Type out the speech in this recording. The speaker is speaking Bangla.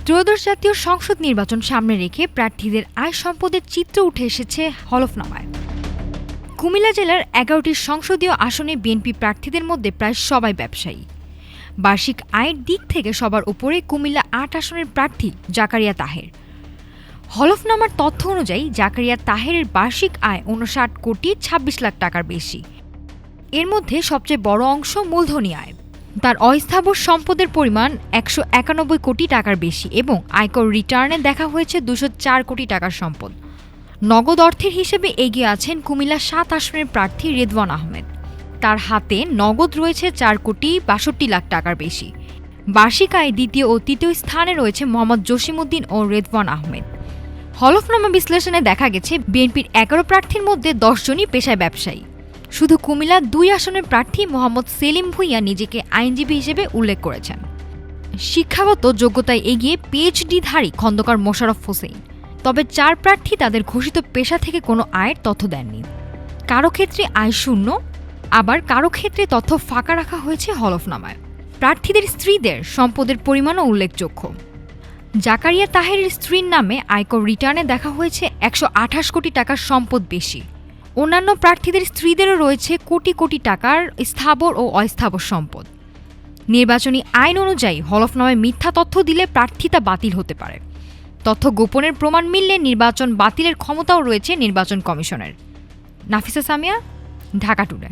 ত্রয়োদশ জাতীয় সংসদ নির্বাচন সামনে রেখে প্রার্থীদের আয় সম্পদের চিত্র উঠে এসেছে হলফনামায়। কুমিল্লা জেলার ১১টি সংসদীয় আসনে বিএনপি প্রার্থীদের মধ্যে প্রায় সবাই ব্যবসায়ী। বার্ষিক আয়ের দিক থেকে সবার উপরে কুমিল্লা ৮ আসনের প্রার্থী জাকারিয়া তাহের। হলফনামার তথ্য অনুযায়ী জাকারিয়া তাহেরের বার্ষিক আয় ৫৯ কোটি ২৬ লাখ টাকার বেশি। এর মধ্যে সবচেয়ে বড় অংশ মূলধনী আয়। তার অস্থাবর সম্পদের পরিমাণ ১৯১ কোটি টাকার বেশি এবং আয়কর রিটার্নে দেখা হয়েছে ২০৪ কোটি টাকার সম্পদ। নগদ অর্থের হিসেবে এগিয়ে আছেন কুমিল্লা ৭ আসনের প্রার্থী রেদওয়ান আহমেদ। তার হাতে নগদ রয়েছে ৪ কোটি ৬২ লাখ টাকার বেশি। বার্ষিক আয়ে দ্বিতীয় ও তৃতীয় স্থানে রয়েছে মোহাম্মদ জসিমউদ্দিন ও রেদওয়ান আহমেদ। হলফনামা বিশ্লেষণে দেখা গেছে বিএনপির ১১ প্রার্থীর মধ্যে ১০ জনই পেশায় ব্যবসায়ী। শুধু কুমিল্লা ২ আসনের প্রার্থী মোহাম্মদ সেলিম ভূঁইয়া নিজেকে আইনজীবী হিসেবে উল্লেখ করেছেন। শিক্ষাগত যোগ্যতায় এগিয়ে পিএইচডিধারী খন্দকার মোশাররফ হোসেন। তবে ৪ প্রার্থী তাদের ঘোষিত পেশা থেকে কোনো আয়ের তথ্য দেননি। কারো ক্ষেত্রে আয় শূন্য, আবার কারো ক্ষেত্রে তথ্য ফাঁকা রাখা হয়েছে হলফনামায়। প্রার্থীদের স্ত্রীদের সম্পদের পরিমাণও উল্লেখযোগ্য। জাকারিয়া তাহেরের স্ত্রীর নামে আয়কর রিটার্নে দেখা হয়েছে ১২৮ কোটি টাকার সম্পদ বেশি। অন্যান্য প্রার্থীদের স্ত্রীদেরও রয়েছে কোটি কোটি টাকার স্থাবর ও অস্থাবর সম্পদ। নির্বাচনী আইন অনুযায়ী হলফনামায় মিথ্যা তথ্য দিলে প্রার্থিতা বাতিল হতে পারে। তথ্য গোপনের প্রমাণ মিললে নির্বাচন বাতিলের ক্ষমতাও রয়েছে নির্বাচন কমিশনের। নাফিসা সামিয়া, ঢাকা টুডে।